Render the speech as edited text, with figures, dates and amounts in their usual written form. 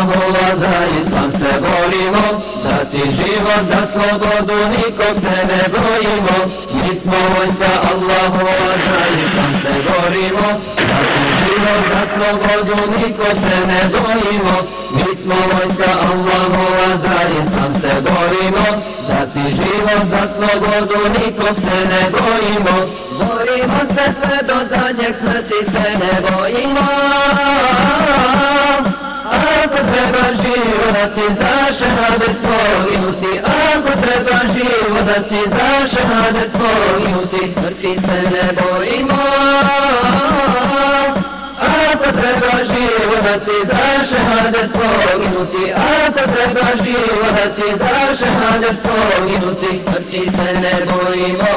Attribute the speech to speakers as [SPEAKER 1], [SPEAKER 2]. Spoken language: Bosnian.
[SPEAKER 1] Allahova, za islam se borimo, dati život za slobodu, nikog se ne bojimo. Mi smo vojska Allahova, za islam se borimo, dati život za slobodu, nikog se ne bojimo. Mi smo vojska Allahova, za islam se borimo, dati život za slobodu, nikog se ne bojimo. Borimo se sve do zadnjeg, smrti se ne bojimo. Ako treba život dati za šehadet poginuti, ako treba život dati za šehadet poginuti, smrti se ne bojimo. Ako treba život dati za šehadet poginuti, ako treba život dati za šehadet poginuti, smrti se ne bojimo.